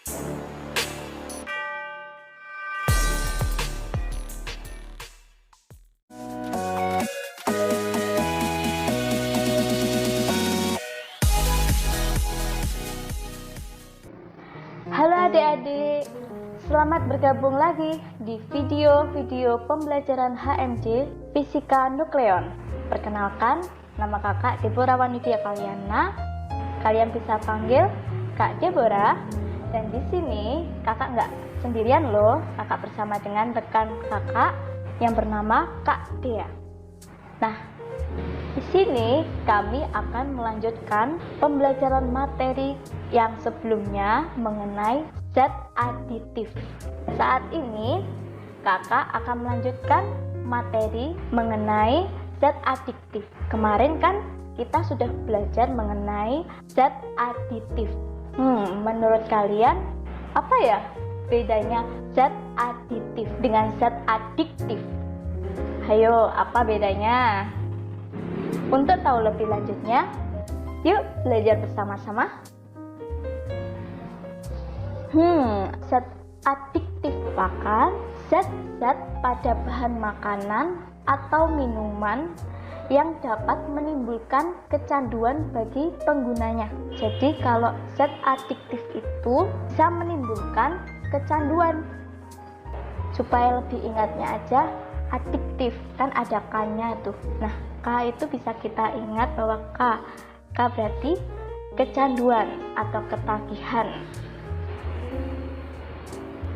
Halo adik-adik, selamat bergabung lagi di video pembelajaran HMJ Fisika Nukleon. Perkenalkan, nama kakak Deborah Wanidia Kalyana. Kalian bisa panggil Kak Deborah. Dan di sini kakak nggak sendirian loh, kakak bersama dengan rekan kakak yang bernama Kak Dea. Nah, di sini kami akan melanjutkan pembelajaran materi yang sebelumnya mengenai zat aditif. Saat ini kakak akan melanjutkan materi mengenai zat adiktif. Kemarin kan kita sudah belajar mengenai zat aditif. Menurut kalian apa ya bedanya zat aditif dengan zat adiktif? Ayo, apa bedanya? Untuk tahu lebih lanjutnya, yuk belajar bersama-sama. Zat adiktif merupakan zat-zat pada bahan makanan atau minuman yang dapat menimbulkan kecanduan bagi penggunanya. Jadi kalau zat adiktif itu bisa menimbulkan kecanduan. Supaya lebih ingatnya aja, adiktif kan ada K-nya tuh. Nah, K itu bisa kita ingat bahwa K berarti kecanduan atau ketagihan.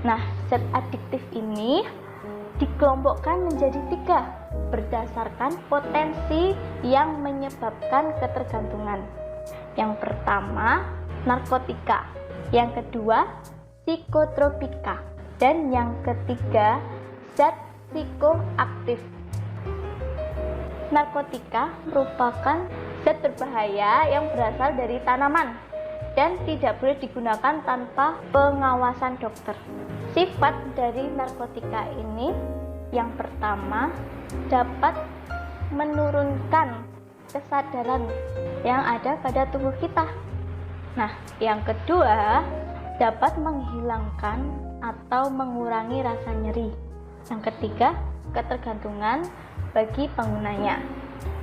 Nah, zat adiktif ini dikelompokkan menjadi 3 berdasarkan potensi yang menyebabkan ketergantungan. Yang pertama, narkotika. Yang kedua, psikotropika. Dan yang ketiga, zat psikoaktif. Narkotika merupakan zat berbahaya yang berasal dari tanaman dan tidak boleh digunakan tanpa pengawasan dokter. Sifat dari narkotika ini yang pertama dapat menurunkan kesadaran yang ada pada tubuh kita. Nah, yang kedua dapat menghilangkan atau mengurangi rasa nyeri. Yang ketiga, ketergantungan bagi penggunanya.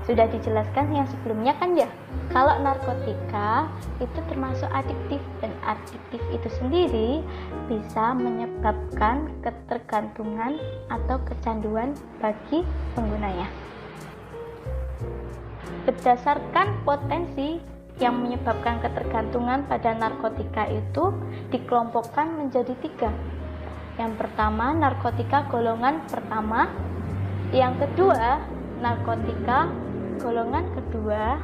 Sudah dijelaskan yang sebelumnya kan ya, kalau narkotika itu termasuk adiktif, dan adiktif itu sendiri bisa menyebabkan ketergantungan atau kecanduan bagi penggunanya. Berdasarkan potensi yang menyebabkan ketergantungan pada narkotika itu dikelompokkan menjadi 3. Yang pertama, narkotika golongan pertama. Yang kedua, narkotika golongan kedua.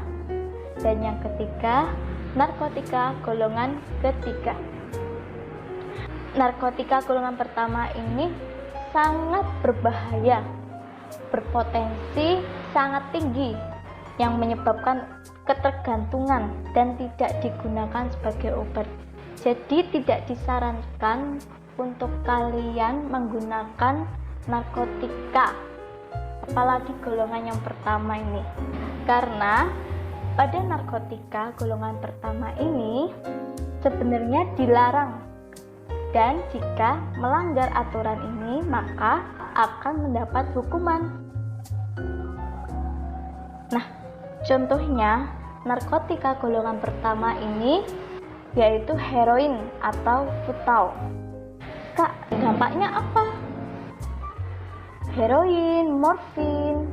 Dan yang ketiga, narkotika golongan ketiga. Narkotika golongan pertama ini sangat berbahaya, berpotensi sangat tinggi, yang menyebabkan ketergantungan dan tidak digunakan sebagai obat. Jadi tidak disarankan untuk kalian menggunakan narkotika, apalagi golongan yang pertama ini, karena pada narkotika golongan pertama ini sebenarnya dilarang, dan jika melanggar aturan ini maka akan mendapat hukuman. Nah, contohnya narkotika golongan pertama ini yaitu heroin atau futau. Kak, dampaknya apa? Heroin, morfin,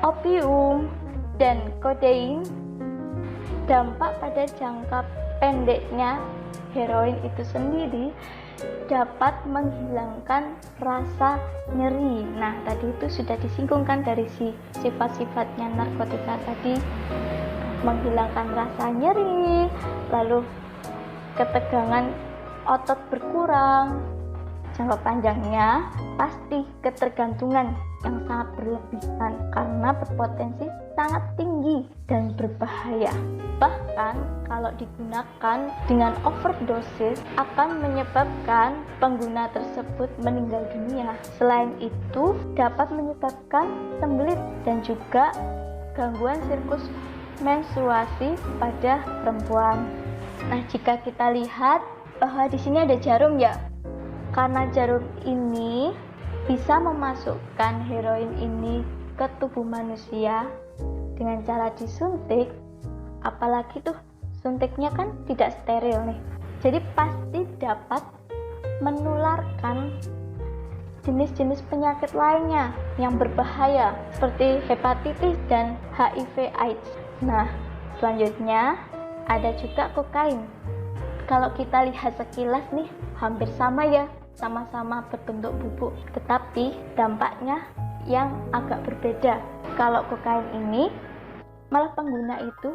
opium, dan kodein. Dampak pada jangka pendeknya heroin itu sendiri dapat menghilangkan rasa nyeri. Nah, tadi itu sudah disinggungkan dari sifat-sifatnya narkotika tadi, menghilangkan rasa nyeri, lalu ketegangan otot berkurang. Jangka panjangnya pasti ketergantungan yang sangat berlebihan karena berpotensi sangat tinggi dan berbahaya. Bahkan kalau digunakan dengan overdosis akan menyebabkan pengguna tersebut meninggal dunia. Selain itu dapat menyebabkan sembelit dan juga gangguan siklus menstruasi pada perempuan. Nah, jika kita lihat bahwa di sini ada jarum ya, karena jarum ini bisa memasukkan heroin ini ke tubuh manusia dengan cara disuntik, apalagi tuh suntiknya kan tidak steril nih, jadi pasti dapat menularkan jenis-jenis penyakit lainnya yang berbahaya seperti hepatitis dan HIV/AIDS. Nah, selanjutnya ada juga kokain. Kalau kita lihat sekilas nih, hampir sama ya, sama-sama berbentuk bubuk, tetapi dampaknya yang agak berbeda. Kalau kokain ini, malah pengguna itu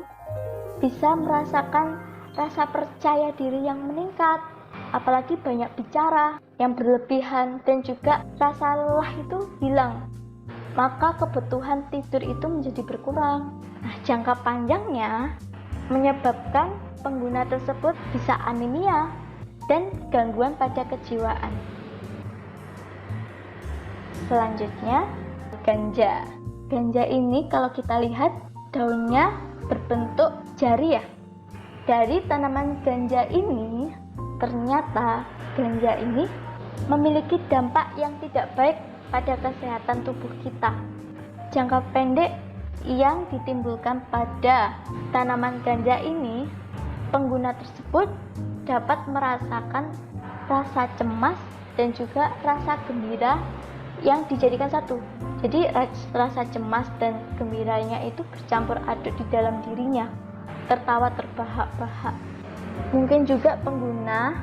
bisa merasakan rasa percaya diri yang meningkat, apalagi banyak bicara yang berlebihan, dan juga rasa lelah itu hilang, maka kebutuhan tidur itu menjadi berkurang. Nah, jangka panjangnya menyebabkan pengguna tersebut bisa anemia dan gangguan pada kejiwaan. Selanjutnya, ganja. Ganja ini kalau kita lihat daunnya berbentuk jari ya. Dari tanaman ganja ini, ternyata ganja ini memiliki dampak yang tidak baik pada kesehatan tubuh kita. Jangka pendek yang ditimbulkan pada tanaman ganja ini, pengguna tersebut dapat merasakan rasa cemas dan juga rasa gembira yang dijadikan satu. Jadi rasa cemas dan gembiranya itu bercampur aduk di dalam dirinya, tertawa terbahak-bahak. Mungkin juga pengguna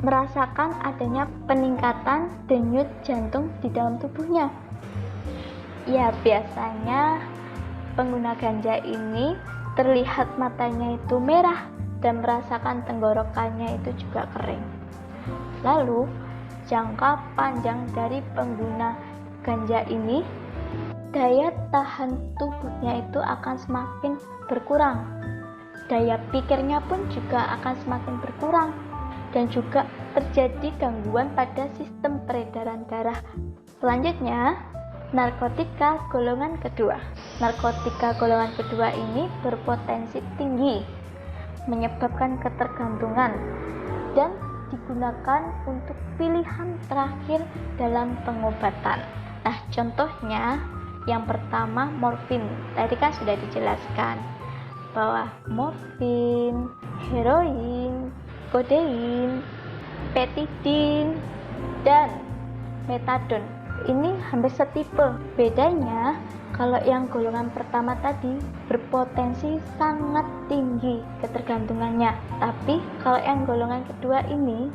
merasakan adanya peningkatan denyut jantung di dalam tubuhnya. Ya, biasanya pengguna ganja ini terlihat matanya itu merah dan merasakan tenggorokannya itu juga kering. Lalu, jangka panjang dari pengguna ganja ini, daya tahan tubuhnya itu akan semakin berkurang. Daya pikirnya pun juga akan semakin berkurang, dan juga terjadi gangguan pada sistem peredaran darah. Selanjutnya, narkotika golongan kedua. Narkotika golongan kedua ini berpotensi tinggi, menyebabkan ketergantungan, dan digunakan untuk pilihan terakhir dalam pengobatan. Nah, contohnya yang pertama morfin. Tadi kan sudah dijelaskan bahwa morfin, heroin, kodein, petidin, dan metadon ini hampir setipe. Bedanya, kalau yang golongan pertama tadi berpotensi sangat tinggi ketergantungannya, tapi kalau yang golongan kedua ini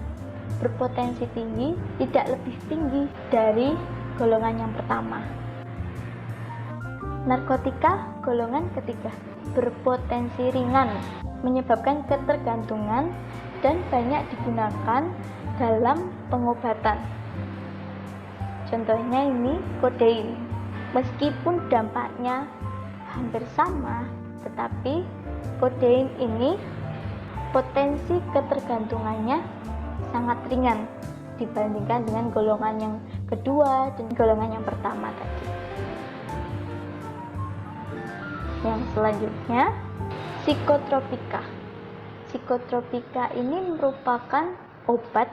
berpotensi tinggi, tidak lebih tinggi dari golongan yang pertama. Narkotika golongan ketiga berpotensi ringan, menyebabkan ketergantungan dan banyak digunakan dalam pengobatan. Contohnya ini kodein. Meskipun dampaknya hampir sama, tetapi kodein ini potensi ketergantungannya sangat ringan dibandingkan dengan golongan yang kedua dan golongan yang pertama tadi. Yang selanjutnya, psikotropika. Psikotropika ini merupakan obat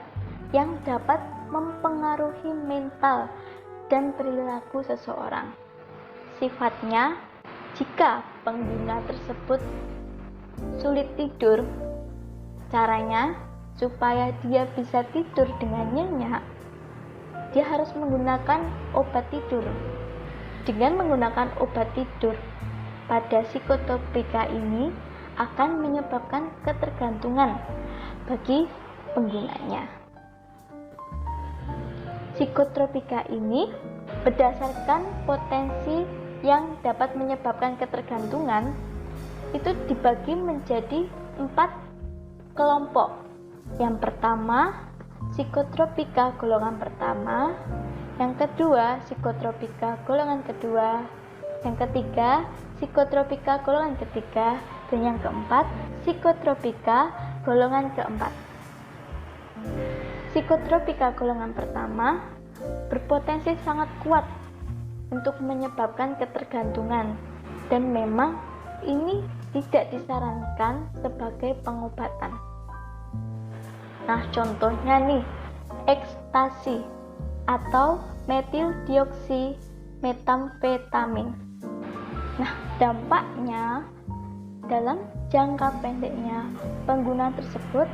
yang dapat mempengaruhi mental dan perilaku seseorang. Sifatnya, jika pengguna tersebut sulit tidur, caranya supaya dia bisa tidur dengan nyenyak, dia harus menggunakan obat tidur. Dengan menggunakan obat tidur pada psikotropika ini akan menyebabkan ketergantungan bagi penggunanya. Psikotropika ini berdasarkan potensi yang dapat menyebabkan ketergantungan itu dibagi menjadi 4 kelompok. Yang pertama, psikotropika golongan pertama. Yang kedua, psikotropika golongan kedua. Yang ketiga, psikotropika golongan ketiga. Dan yang keempat, psikotropika golongan keempat. Psikotropika golongan pertama berpotensi sangat kuat untuk menyebabkan ketergantungan, dan memang ini tidak disarankan sebagai pengobatan. Nah, contohnya nih, ekstasi atau metildioksimetamfetamin. Nah, dampaknya dalam jangka pendeknya pengguna tersebut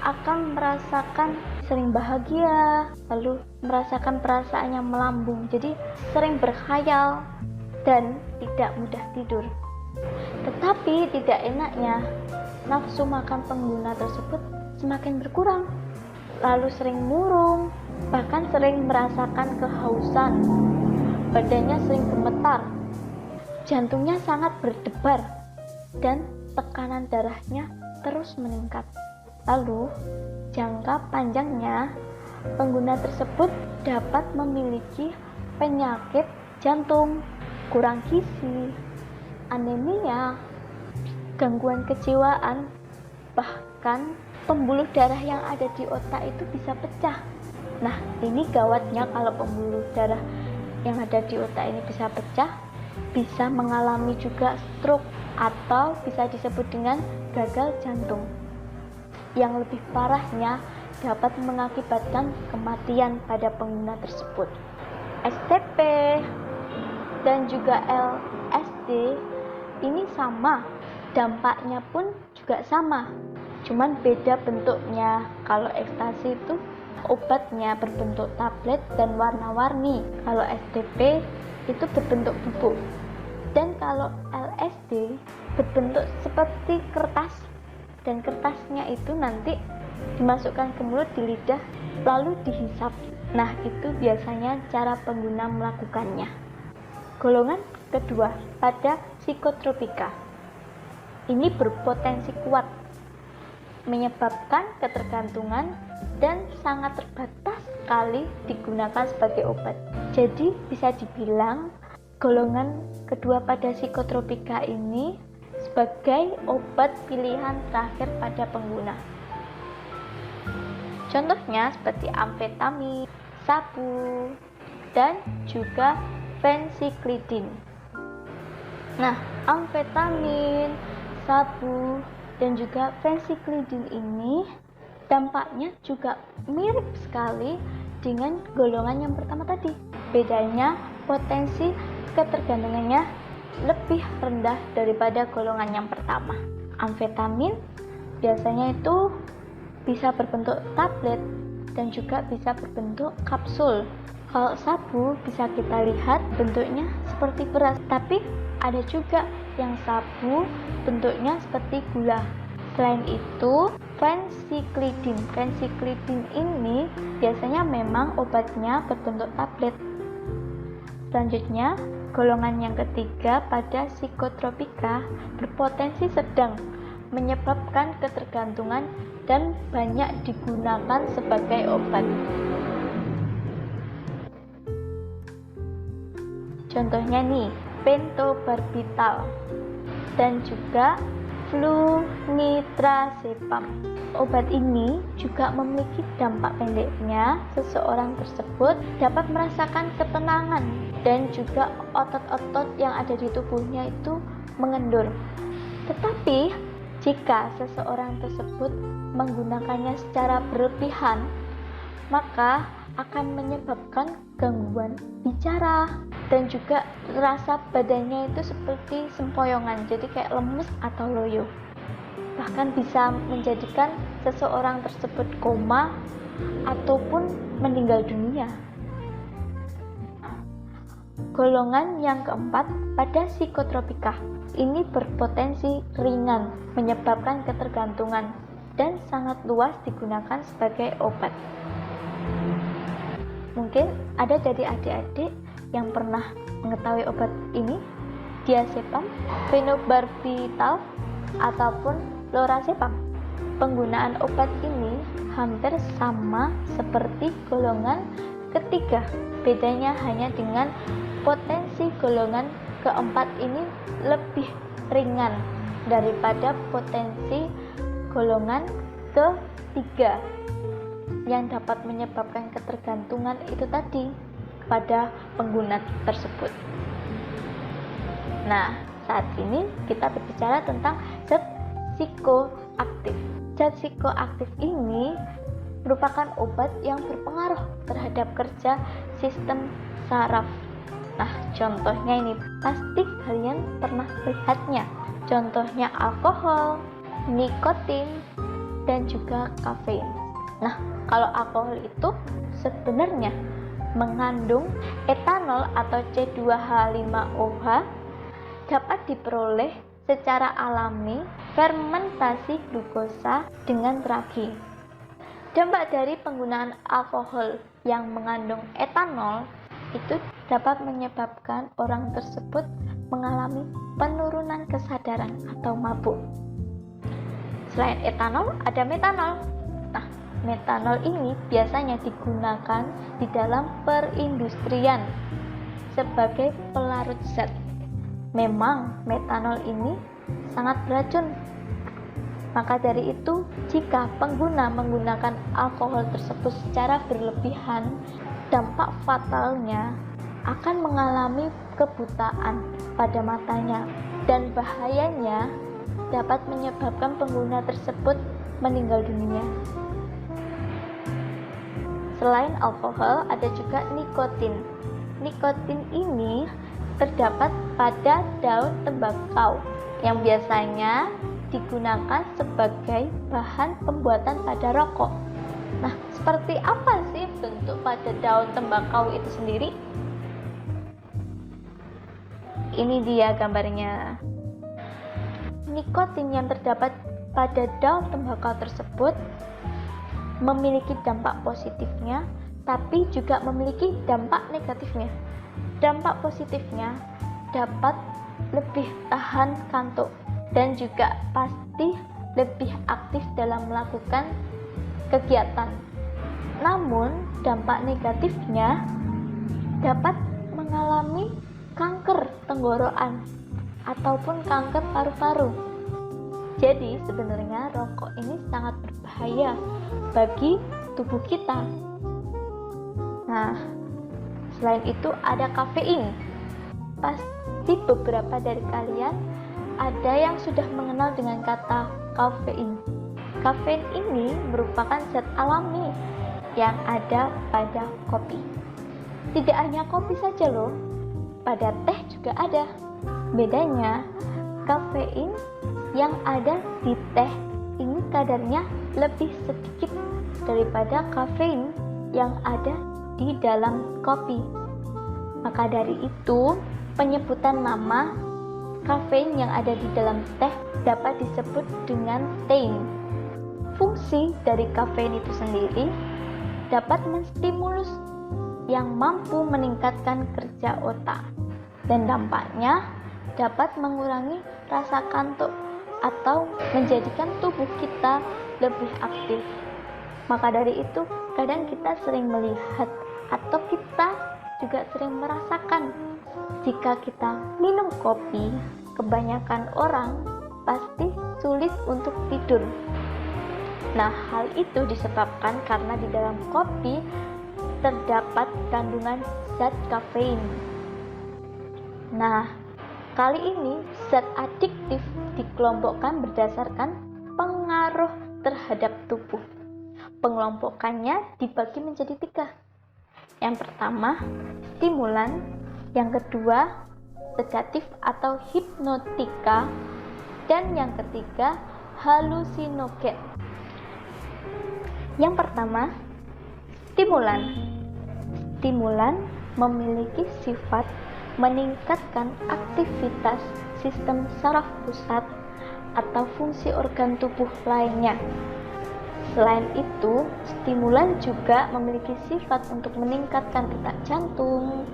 akan merasakan sering bahagia, lalu merasakan perasaan yang melambung, jadi sering berkhayal dan tidak mudah tidur. Tetapi tidak enaknya, nafsu makan pengguna tersebut semakin berkurang, lalu sering murung, bahkan sering merasakan kehausan, badannya sering gemetar, jantungnya sangat berdebar, dan tekanan darahnya terus meningkat. Lalu, jangka panjangnya, pengguna tersebut dapat memiliki penyakit jantung, kurang gizi, anemia, gangguan kejiwaan, bahkan pembuluh darah yang ada di otak itu bisa pecah. Nah, ini gawatnya kalau pembuluh darah yang ada di otak ini bisa pecah, bisa mengalami juga stroke atau bisa disebut dengan gagal jantung. Yang lebih parahnya dapat mengakibatkan kematian pada pengguna tersebut. STP dan juga LSD ini sama, dampaknya pun juga sama, cuman beda bentuknya. Kalau ekstasi itu obatnya berbentuk tablet dan warna-warni, kalau STP itu berbentuk bubuk, dan kalau LSD berbentuk seperti kertas, dan kertasnya itu nanti dimasukkan ke mulut, di lidah, lalu dihisap. Nah, itu biasanya cara pengguna melakukannya. Golongan kedua pada psikotropika. Ini berpotensi kuat menyebabkan ketergantungan dan sangat terbatas sekali digunakan sebagai obat. Jadi bisa dibilang golongan kedua pada psikotropika ini sebagai obat pilihan terakhir pada pengguna. Contohnya seperti amfetamin, sabu, dan juga fensiklidin. Nah, amfetamin, sabu, dan juga fensiklidin ini dampaknya juga mirip sekali dengan golongan yang pertama tadi. Bedanya potensi ketergantungannya lebih rendah daripada golongan yang pertama. Amfetamin biasanya itu bisa berbentuk tablet dan juga bisa berbentuk kapsul. Kalau sabu bisa kita lihat bentuknya seperti beras, tapi ada juga yang sabu bentuknya seperti gula. Selain itu, fensiklidin ini biasanya memang obatnya berbentuk tablet. Selanjutnya, golongan yang ketiga pada psikotropika berpotensi sedang, menyebabkan ketergantungan dan banyak digunakan sebagai obat. Contohnya nih, pentobarbital dan juga flunitrazepam. Obat ini juga memiliki dampak pendeknya. Seseorang tersebut dapat merasakan ketenangan dan juga otot-otot yang ada di tubuhnya itu mengendur. Tetapi jika seseorang tersebut menggunakannya secara berlebihan, maka akan menyebabkan gangguan bicara dan juga rasa badannya itu seperti sempoyongan, jadi kayak lemes atau loyo. Bahkan bisa menjadikan seseorang tersebut koma ataupun meninggal dunia. Golongan yang keempat pada psikotropika. Ini berpotensi ringan, menyebabkan ketergantungan dan sangat luas digunakan sebagai obat. Mungkin ada dari adik-adik yang pernah mengetahui obat ini, diazepam, phenobarbital, ataupun lorazepam. Penggunaan obat ini hampir sama seperti golongan ketiga. Bedanya hanya dengan potensi golongan keempat ini lebih ringan daripada potensi golongan ketiga yang dapat menyebabkan ketergantungan itu tadi pada pengguna tersebut. Nah, saat ini kita berbicara tentang zat psikoaktif. Zat psikoaktif ini merupakan obat yang berpengaruh terhadap kerja sistem saraf. Nah, contohnya ini pasti kalian pernah melihatnya. Contohnya alkohol, nikotin, dan juga kafein. Nah, kalau alkohol itu sebenarnya mengandung etanol atau C2H5OH, dapat diperoleh secara alami fermentasi glukosa dengan terapi. Dampak dari penggunaan alkohol yang mengandung etanol itu dapat menyebabkan orang tersebut mengalami penurunan kesadaran atau mabuk. Selain etanol, ada metanol. Nah, metanol ini biasanya digunakan di dalam perindustrian sebagai pelarut zat. Memang metanol ini sangat beracun. Maka dari itu, jika pengguna menggunakan alkohol tersebut secara berlebihan, dampak fatalnya akan mengalami kebutaan pada matanya, dan bahayanya dapat menyebabkan pengguna tersebut meninggal dunia. Selain alkohol, ada juga nikotin. Nikotin ini terdapat pada daun tembakau yang biasanya digunakan sebagai bahan pembuatan pada rokok. Nah, seperti apa sih bentuk pada daun tembakau itu sendiri? Ini dia gambarnya. Nikotin yang terdapat pada daun tembakau tersebut memiliki dampak positifnya, tapi juga memiliki dampak negatifnya. Dampak positifnya dapat lebih tahan kantuk dan juga pasti lebih aktif dalam melakukan kegiatan. Namun, dampak negatifnya dapat mengalami kanker tenggorokan ataupun kanker paru-paru. Jadi, sebenarnya rokok ini sangat berbahaya bagi tubuh kita. Nah, selain itu ada kafein. Pasti beberapa dari kalian ada yang sudah mengenal dengan kata kafein. Kafein ini merupakan zat alami yang ada pada kopi. Tidak hanya kopi saja loh, pada teh juga ada. Bedanya, kafein yang ada di teh ini kadarnya lebih sedikit daripada kafein yang ada di dalam kopi. Maka dari itu, penyebutan nama kafein yang ada di dalam teh dapat disebut dengan tein. Fungsi dari kafein itu sendiri dapat menstimulus yang mampu meningkatkan kerja otak, dan dampaknya dapat mengurangi rasa kantuk atau menjadikan tubuh kita lebih aktif. Maka dari itu, kadang kita sering melihat atau kita juga sering merasakan jika kita minum kopi, kebanyakan orang pasti sulit untuk tidur. Nah, hal itu disebabkan karena di dalam kopi terdapat kandungan zat kafein. Nah, kali ini zat adiktif dikelompokkan berdasarkan pengaruh terhadap tubuh. Pengelompokannya dibagi menjadi 3. Yang pertama, stimulan. Yang kedua, sedatif atau hipnotika. Dan yang ketiga, halusinogen. Yang pertama, stimulan. Stimulan memiliki sifat meningkatkan aktivitas sistem saraf pusat atau fungsi organ tubuh lainnya. Selain itu, stimulan juga memiliki sifat untuk meningkatkan detak jantung,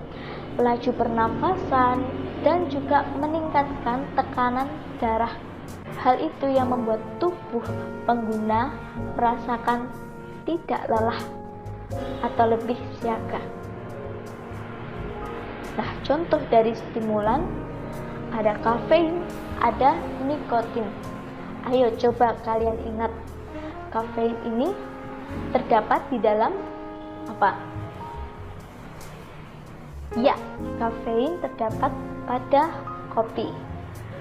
laju pernafasan, dan juga meningkatkan tekanan darah. Hal itu yang membuat tubuh pengguna merasakan tidak lelah atau lebih siaga. Nah, contoh dari stimulan ada kafein, ada nikotin. Ayo coba kalian ingat, kafein ini terdapat di dalam apa? Ya, kafein terdapat pada kopi.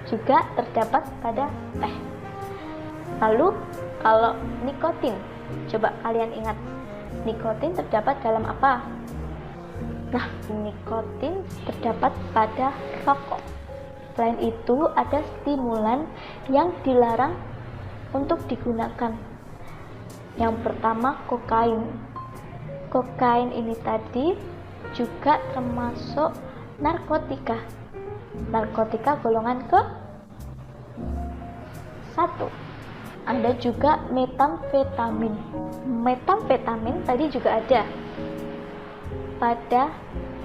juga terdapat pada teh. Lalu kalau nikotin, coba kalian ingat, nikotin terdapat dalam apa? Nah, nikotin terdapat pada rokok. Selain itu, ada stimulan yang dilarang untuk digunakan. Yang pertama, kokain. Kokain ini tadi juga termasuk narkotika. Narkotika golongan ke-1. Ada juga metamfetamin. Metamfetamin tadi juga ada pada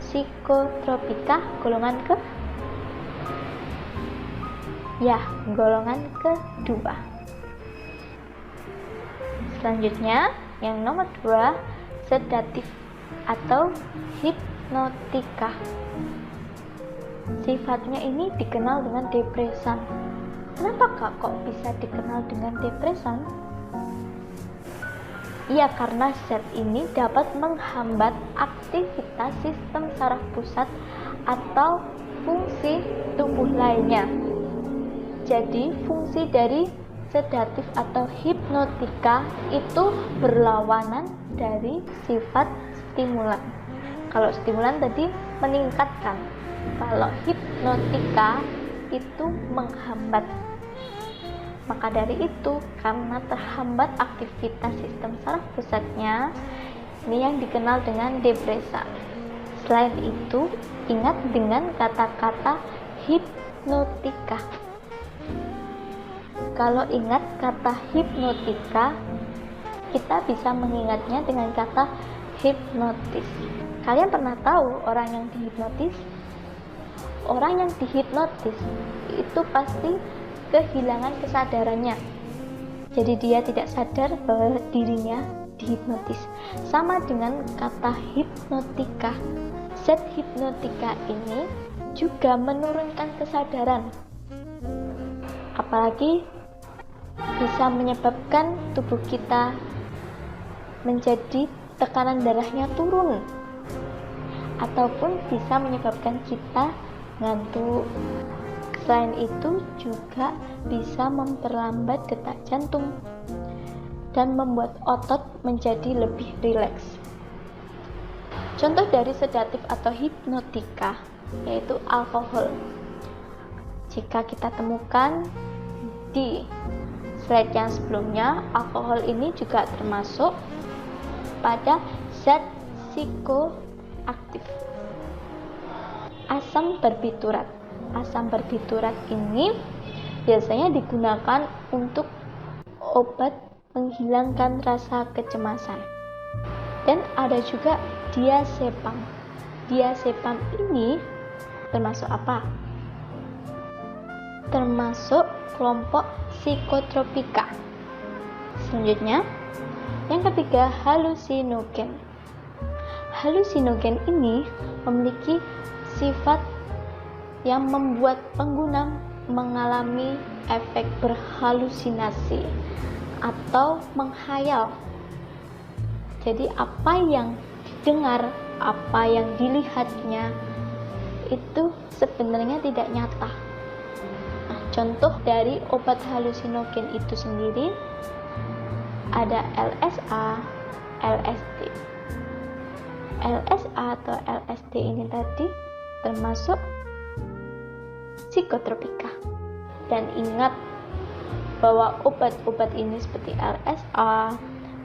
psikotropika golongan golongan kedua. Selanjutnya, yang nomor 2, sedatif atau hipnotika. Sifatnya ini dikenal dengan depresan. Kenapa kok bisa dikenal dengan depresan? Ya, karena zat ini dapat menghambat aktivitas sistem saraf pusat atau fungsi tubuh lainnya. Jadi, fungsi dari sedatif atau hipnotika itu berlawanan dari sifat stimulan. Kalau stimulan tadi meningkatkan, kalau hipnotika itu menghambat. Maka dari itu, karena terhambat aktivitas sistem saraf pusatnya, ini yang dikenal dengan depresa. Selain itu, ingat dengan kata-kata hipnotika. Kalau ingat kata hipnotika, kita bisa mengingatnya dengan kata hipnotis. Kalian pernah tahu orang yang dihipnotis? Orang yang dihipnotis itu pasti kehilangan kesadarannya. Jadi dia tidak sadar bahwa dirinya dihipnotis. Sama dengan kata hipnotika. Zat hipnotika ini juga menurunkan kesadaran. Apalagi bisa menyebabkan tubuh kita menjadi tekanan darahnya turun, ataupun bisa menyebabkan kita ngantuk. Selain itu juga bisa memperlambat detak jantung dan membuat otot menjadi lebih rileks. Contoh dari sedatif atau hipnotika yaitu alkohol. Jika kita temukan di slide yang sebelumnya, alkohol ini juga termasuk pada zat psikoaktif. Asam barbiturat. Asam barbiturat ini biasanya digunakan untuk obat menghilangkan rasa kecemasan. Dan ada juga diazepam. Diazepam ini termasuk apa? Termasuk kelompok psikotropika. Selanjutnya, yang ketiga, halusinogen. Halusinogen ini memiliki sifat yang membuat pengguna mengalami efek berhalusinasi atau menghayal. Jadi apa yang didengar, apa yang dilihatnya itu sebenarnya tidak nyata. Nah, contoh dari obat halusinogen itu sendiri ada LSA, LSD. LSA atau LSD ini tadi termasuk psikotropika. Dan ingat bahwa obat-obat ini seperti LSA,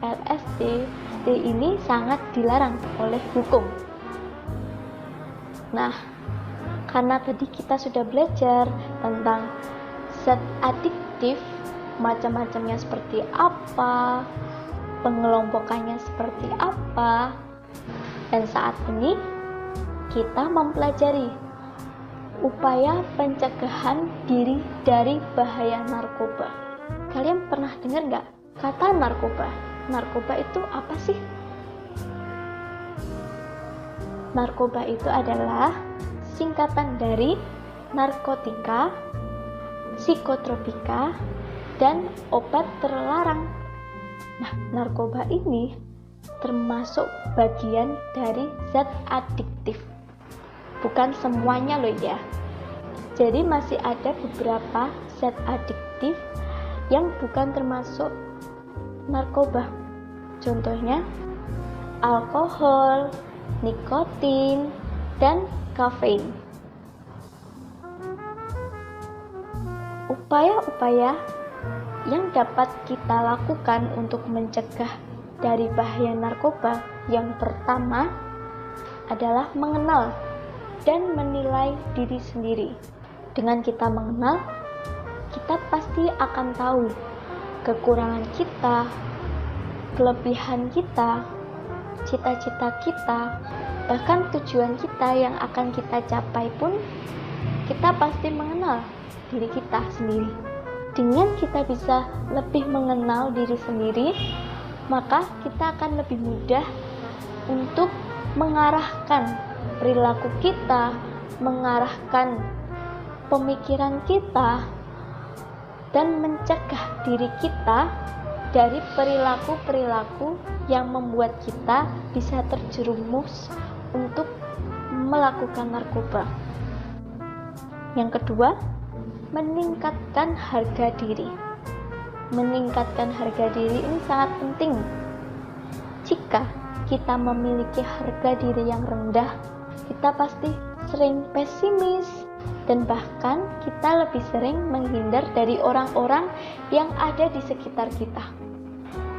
LSD ini sangat dilarang oleh hukum. Nah, karena tadi kita sudah belajar tentang zat adiktif, macam-macamnya seperti apa, pengelompokannya seperti apa, dan saat ini kita mempelajari upaya pencegahan diri dari bahaya narkoba. Kalian pernah dengar nggak kata narkoba? Narkoba itu apa sih? Narkoba itu adalah singkatan dari narkotika, psikotropika, dan obat terlarang. Nah, narkoba ini termasuk bagian dari zat adiktif. Bukan semuanya loh ya. Jadi masih ada beberapa zat adiktif yang bukan termasuk narkoba. Contohnya alkohol, nikotin, dan kafein. Upaya-upaya yang dapat kita lakukan untuk mencegah dari bahaya narkoba yang pertama adalah mengenal dan menilai diri sendiri. Dengan kita mengenal, kita pasti akan tahu kekurangan kita, kelebihan kita, cita-cita kita, bahkan tujuan kita yang akan kita capai pun kita pasti mengenal diri kita sendiri. Dengan kita bisa lebih mengenal diri sendiri, maka kita akan lebih mudah untuk mengarahkan perilaku kita, mengarahkan pemikiran kita, dan mencegah diri kita dari perilaku-perilaku yang membuat kita bisa terjerumus untuk melakukan narkoba. Yang kedua, meningkatkan harga diri. Meningkatkan harga diri ini sangat penting. Jika kita memiliki harga diri yang rendah, kita pasti sering pesimis, dan bahkan kita lebih sering menghindar dari orang-orang yang ada di sekitar kita.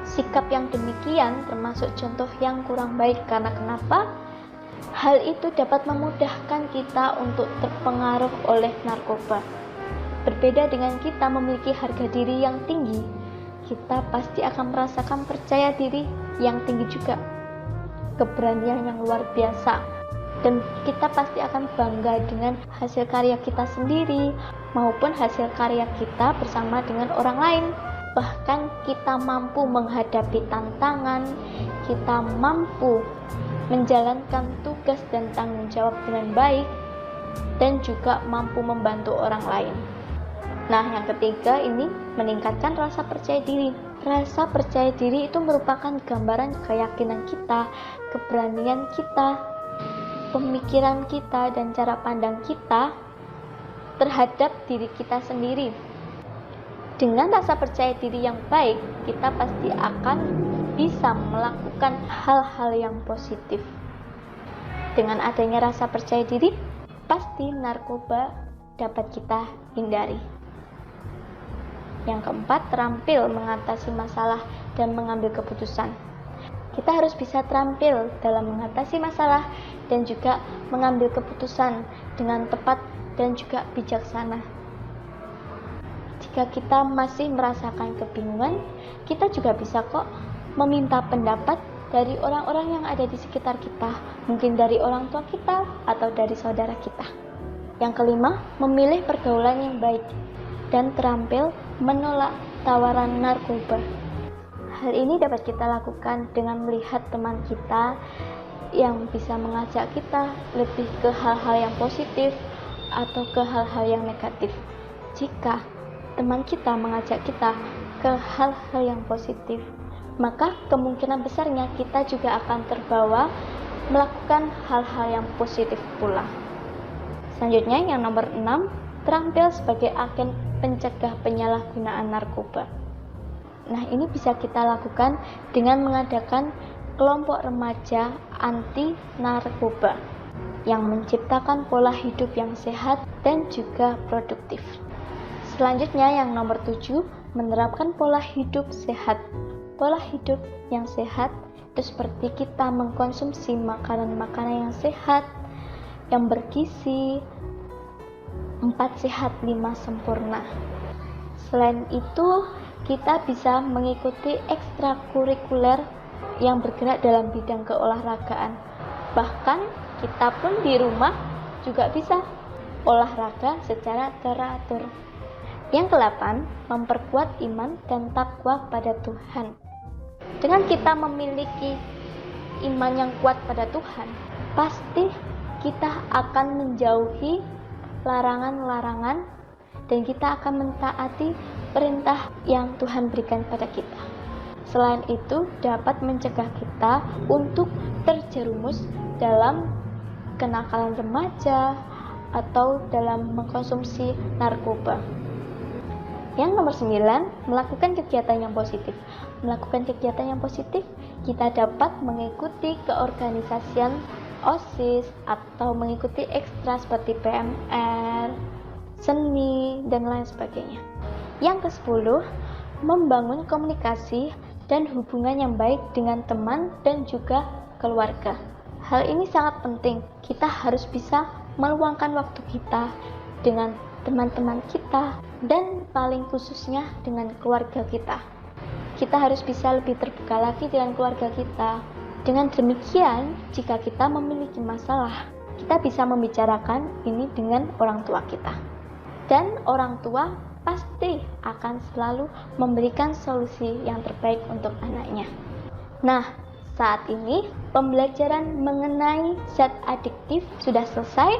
Sikap yang demikian termasuk contoh yang kurang baik. Karena kenapa? Hal itu dapat memudahkan kita untuk terpengaruh oleh narkoba. Berbeda dengan kita memiliki harga diri yang tinggi, kita pasti akan merasakan percaya diri yang tinggi juga, keberanian yang luar biasa, dan kita pasti akan bangga dengan hasil karya kita sendiri maupun hasil karya kita bersama dengan orang lain. Bahkan kita mampu menghadapi tantangan, kita mampu menjalankan tugas dan tanggung jawab dengan baik, dan juga mampu membantu orang lain. Nah, yang ketiga ini meningkatkan rasa percaya diri. Rasa percaya diri itu merupakan gambaran keyakinan kita, keberanian kita, pemikiran kita, dan cara pandang kita terhadap diri kita sendiri. Dengan rasa percaya diri yang baik, kita pasti akan bisa melakukan hal-hal yang positif. Dengan adanya rasa percaya diri, pasti narkoba dapat kita hindari. Yang keempat, terampil mengatasi masalah dan mengambil keputusan. Kita harus bisa terampil dalam mengatasi masalah dan juga mengambil keputusan dengan tepat dan juga bijaksana. Jika kita masih merasakan kebingungan, kita juga bisa kok meminta pendapat dari orang-orang yang ada di sekitar kita, mungkin dari orang tua kita atau dari saudara kita. Yang kelima, memilih pergaulan yang baik dan terampil menolak tawaran narkoba. Hal ini dapat kita lakukan dengan melihat teman kita yang bisa mengajak kita lebih ke hal-hal yang positif atau ke hal-hal yang negatif. Jika teman kita mengajak kita ke hal-hal yang positif, maka kemungkinan besarnya kita juga akan terbawa melakukan hal-hal yang positif pula. Selanjutnya yang nomor 6, terampil sebagai agen pencegah penyalahgunaan narkoba. Nah, ini bisa kita lakukan dengan mengadakan kelompok remaja anti narkoba yang menciptakan pola hidup yang sehat dan juga produktif. Selanjutnya yang nomor 7, menerapkan pola hidup sehat. Pola hidup yang sehat itu seperti kita mengkonsumsi makanan-makanan yang sehat, yang bergizi, 4 sehat 5 sempurna. Selain itu, kita bisa mengikuti ekstrakurikuler yang bergerak dalam bidang keolahragaan. Bahkan kita pun di rumah juga bisa olahraga secara teratur. Yang ke-8, memperkuat iman dan takwa pada Tuhan. Dengan kita memiliki iman yang kuat pada Tuhan, pasti kita akan menjauhi larangan-larangan dan kita akan mentaati perintah yang Tuhan berikan pada kita. Selain itu, dapat mencegah kita untuk terjerumus dalam kenakalan remaja atau dalam mengkonsumsi narkoba. Yang nomor 9, melakukan kegiatan yang positif. Melakukan kegiatan yang positif, kita dapat mengikuti keorganisasian OSIS atau mengikuti ekstra seperti PMR, seni, dan lain sebagainya. Yang ke-10, membangun komunikasi dan hubungan yang baik dengan teman dan juga keluarga. Hal ini sangat penting. Kita harus bisa meluangkan waktu kita dengan teman-teman kita dan paling khususnya dengan keluarga kita. Kita harus bisa lebih terbuka lagi dengan keluarga kita. Dengan demikian, jika kita memiliki masalah, kita bisa membicarakan ini dengan orang tua kita. Dan orang tua pasti akan selalu memberikan solusi yang terbaik untuk anaknya. Nah, saat ini pembelajaran mengenai zat adiktif sudah selesai.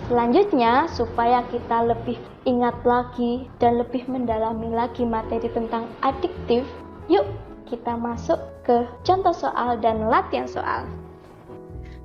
Selanjutnya, supaya kita lebih ingat lagi dan lebih mendalami lagi materi tentang adiktif, yuk kita masuk ke contoh soal dan latihan soal.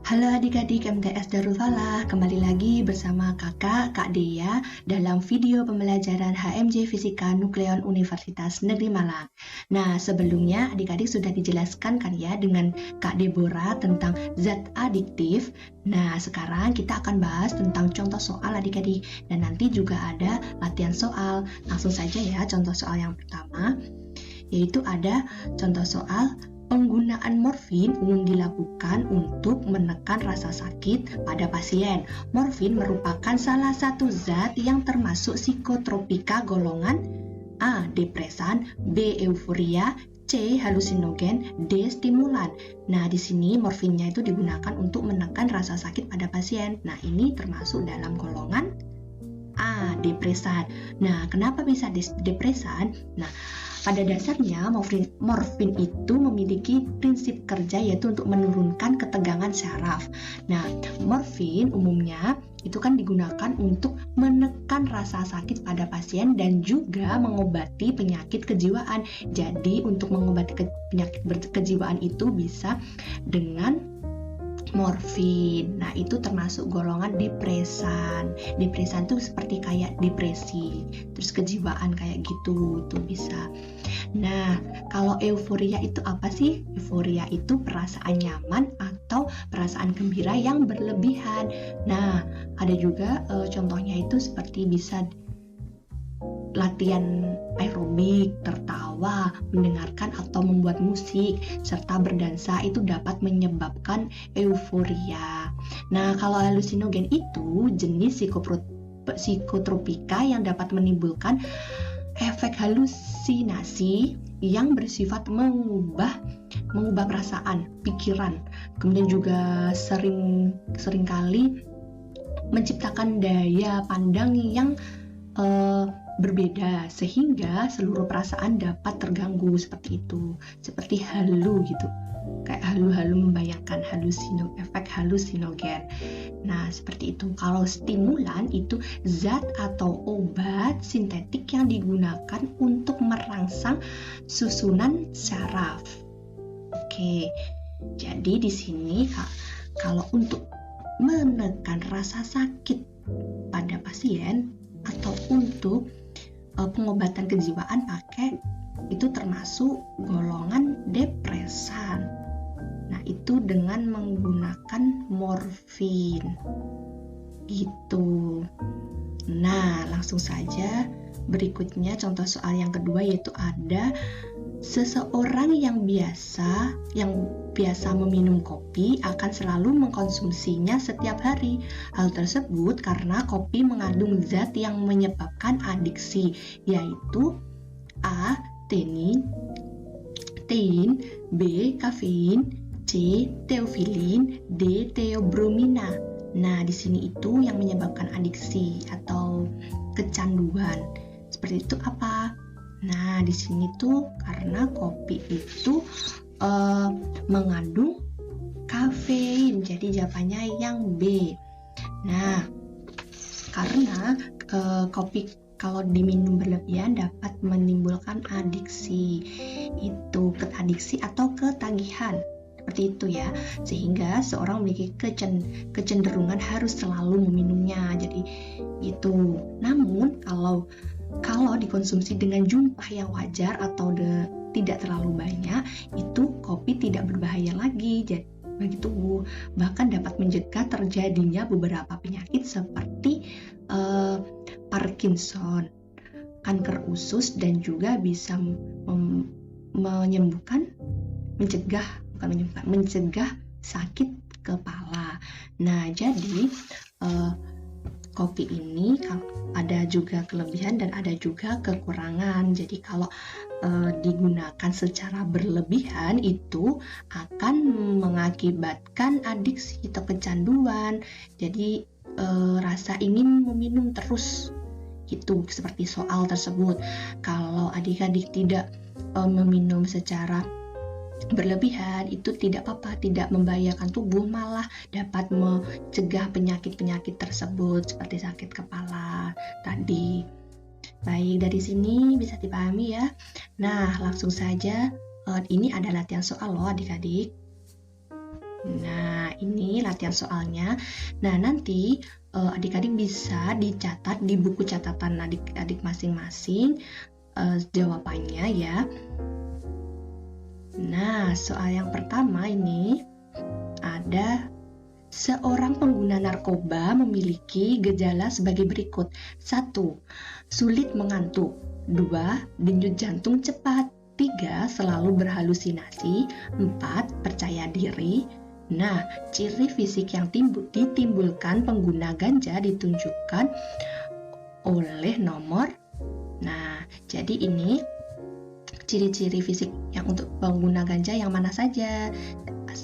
Halo adik-adik MTS Darul Falah, kembali lagi bersama kakak Kak Dea dalam video pembelajaran HMJ Fisika Nukleon Universitas Negeri Malang. Nah, sebelumnya adik-adik sudah dijelaskan kan ya dengan Kak Deborah tentang zat adiktif. Nah, sekarang kita akan bahas tentang contoh soal adik-adik dan nanti juga ada latihan soal. Langsung saja ya contoh soal yang pertama, yaitu ada contoh soal penggunaan morfin umum dilakukan untuk menekan rasa sakit pada pasien. Morfin merupakan salah satu zat yang termasuk psikotropika golongan A. Depresan, B. Euforia, C. Halusinogen, D. Stimulan. Nah, di sini morfinnya itu digunakan untuk menekan rasa sakit pada pasien. Nah, ini termasuk dalam golongan A. Depresan. Nah, kenapa bisa depresan? Nah, pada dasarnya morfin itu memiliki prinsip kerja yaitu untuk menurunkan ketegangan syaraf. Nah, morfin umumnya itu kan digunakan untuk menekan rasa sakit pada pasien dan juga mengobati penyakit kejiwaan. Jadi, untuk mengobati penyakit kejiwaan itu bisa dengan morfin. Nah, itu termasuk golongan depresan. Depresan tuh seperti kayak depresi, terus kejiwaan kayak gitu, itu bisa. Nah, kalau euforia itu apa sih? Euforia itu perasaan nyaman atau perasaan gembira yang berlebihan. Nah, ada juga contohnya itu seperti bisa latihan aerobik, tertawa, mendengarkan atau membuat musik, serta berdansa itu dapat menyebabkan euforia. Nah, kalau halusinogen itu jenis psikotropika yang dapat menimbulkan efek halusinasi yang bersifat mengubah perasaan, pikiran, kemudian juga seringkali menciptakan daya pandang yang berbeda sehingga seluruh perasaan dapat terganggu seperti itu, seperti halu gitu, kayak halu-halu membayangkan efek halusinogen. Nah, seperti itu. Kalau stimulan itu zat atau obat sintetik yang digunakan untuk merangsang susunan syaraf. Oke, jadi di sini kalau untuk menekan rasa sakit pada pasien atau untuk pengobatan kejiwaan pakai itu termasuk golongan depresan. Nah, itu dengan menggunakan morfin gitu. Nah, langsung saja berikutnya contoh soal yang kedua, yaitu ada seseorang yang biasa meminum kopi akan selalu mengkonsumsinya setiap hari. Hal tersebut karena kopi mengandung zat yang menyebabkan adiksi, yaitu A. Tein, B. Kafein, C. Teofilin, D. Teobromina. Nah, di sini itu yang menyebabkan adiksi atau kecanduan. Seperti itu apa? Nah, di sini tuh karena kopi itu mengandung kafein, jadi jawabannya yang B. Nah, karena kopi kalau diminum berlebihan dapat menimbulkan adiksi, itu adiksi atau ketagihan. Seperti itu ya, sehingga seorang memiliki kecenderungan harus selalu meminumnya. Jadi gitu. Namun kalau dikonsumsi dengan jumlah yang wajar atau tidak terlalu banyak, itu kopi tidak berbahaya lagi. Jadi bagi tubuh, bahkan dapat mencegah terjadinya beberapa penyakit seperti Parkinson, kanker usus, dan juga bisa mencegah sakit kepala. Nah, jadi kopi ini ada juga kelebihan dan ada juga kekurangan. Jadi kalau digunakan secara berlebihan itu akan mengakibatkan adiksi atau kecanduan. Jadi rasa ingin meminum terus gitu, seperti soal tersebut. Kalau adik-adik tidak meminum secara berlebihan itu tidak apa-apa, tidak membahayakan tubuh, malah dapat mencegah penyakit-penyakit tersebut seperti sakit kepala tadi. Baik, dari sini bisa dipahami ya. Nah, langsung saja, ini ada latihan soal loh adik-adik. Nah, ini latihan soalnya. Nah, nanti adik-adik bisa dicatat di buku catatan adik-adik masing-masing jawabannya ya. Nah, soal yang pertama ini ada: seorang pengguna narkoba memiliki gejala sebagai berikut. 1. Sulit mengantuk. 2. Denyut jantung cepat. 3. Selalu berhalusinasi. 4. Percaya diri. Nah, ciri fisik yang ditimbulkan pengguna ganja ditunjukkan oleh nomor. Nah, jadi ini ciri-ciri fisik yang untuk pengguna ganja yang mana saja,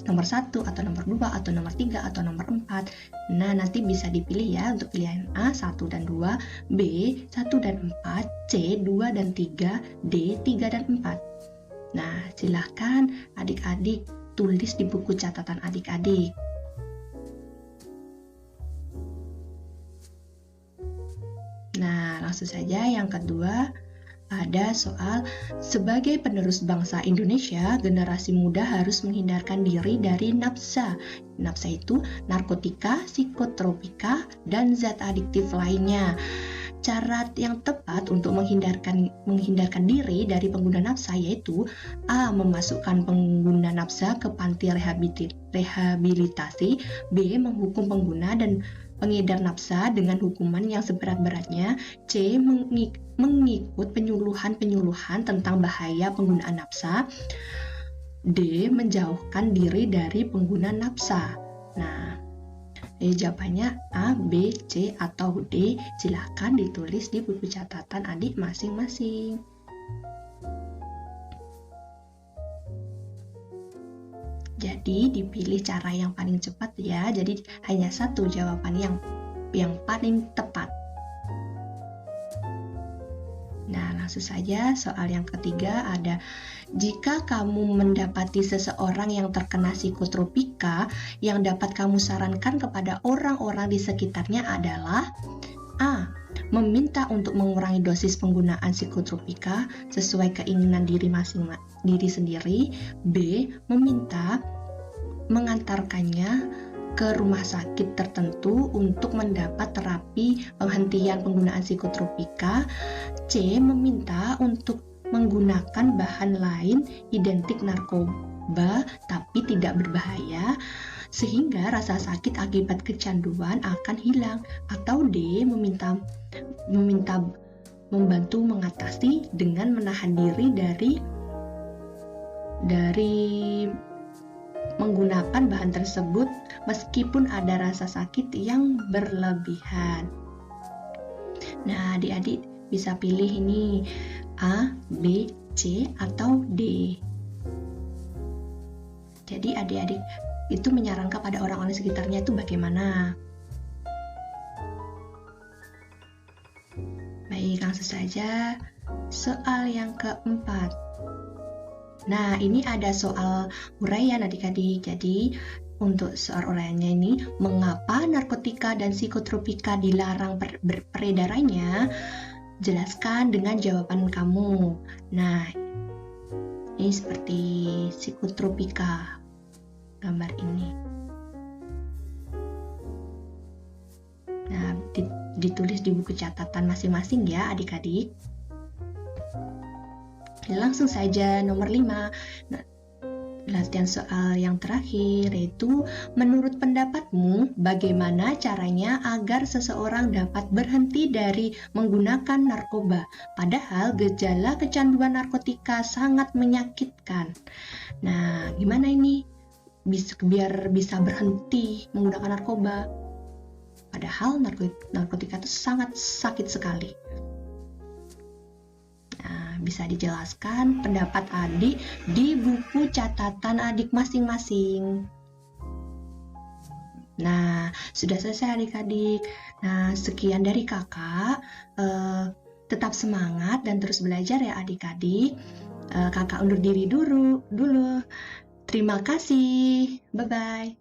nomor 1 atau nomor 2 atau nomor 3 atau nomor 4. Nah, nanti bisa dipilih ya untuk pilihan A 1 dan 2, B 1 dan 4, C 2 dan 3, D 3 dan 4. Nah, silahkan adik-adik tulis di buku catatan adik-adik. Nah, langsung saja yang kedua. Ada soal: sebagai penerus bangsa Indonesia, generasi muda harus menghindarkan diri dari nafsa. Nafsa itu narkotika, psikotropika, dan zat adiktif lainnya. Cara yang tepat untuk menghindarkan diri dari pengguna nafsa yaitu: A. Memasukkan pengguna nafsa ke panti rehabilitasi. B. Menghukum pengguna dan pengedar nafsa dengan hukuman yang seberat-beratnya. C. Mengikut penyuluhan tentang bahaya penggunaan nafsa. D. Menjauhkan diri dari pengguna nafsa. Nah, jawabannya A, B, C, atau D. Silahkan ditulis di buku catatan adik masing-masing. Jadi dipilih cara yang paling cepat ya. Jadi hanya satu jawaban yang paling tepat. Nah, langsung saja soal yang ketiga ada: jika kamu mendapati seseorang yang terkena psikotropika, yang dapat kamu sarankan kepada orang-orang di sekitarnya adalah: A. Meminta untuk mengurangi dosis penggunaan psikotropika sesuai keinginan diri sendiri. B. Meminta mengantarkannya ke rumah sakit tertentu untuk mendapat terapi penghentian penggunaan psikotropika. C. Meminta untuk menggunakan bahan lain identik narkoba tapi tidak berbahaya sehingga rasa sakit akibat kecanduan akan hilang. Atau D. Meminta membantu mengatasi dengan menahan diri dari menggunakan bahan tersebut meskipun ada rasa sakit yang berlebihan. Nah, adik-adik bisa pilih ini A, B, C, atau D. Jadi adik-adik itu menyarankan pada orang-orang sekitarnya itu bagaimana? Baik, langsung saja soal yang keempat. Nah, ini ada soal uraian adik-adik. Jadi, untuk soal uraiannya ini, mengapa narkotika dan psikotropika dilarang peredarannya? Jelaskan dengan jawaban kamu. Nah, ini seperti psikotropika. gambar ini. Nah, ditulis di buku catatan masing-masing ya adik-adik. Langsung saja nomor 5. Nah, latihan soal yang terakhir yaitu, menurut pendapatmu bagaimana caranya agar seseorang dapat berhenti dari menggunakan narkoba padahal gejala kecanduan narkotika sangat menyakitkan. Nah, gimana ini biar bisa berhenti menggunakan narkoba padahal narkotika itu sangat sakit sekali. Bisa dijelaskan pendapat adik di buku catatan adik masing-masing. Nah, sudah selesai adik-adik. Nah, sekian dari kakak. Tetap semangat dan terus belajar ya adik-adik. Kakak undur diri dulu. Terima kasih. Bye-bye.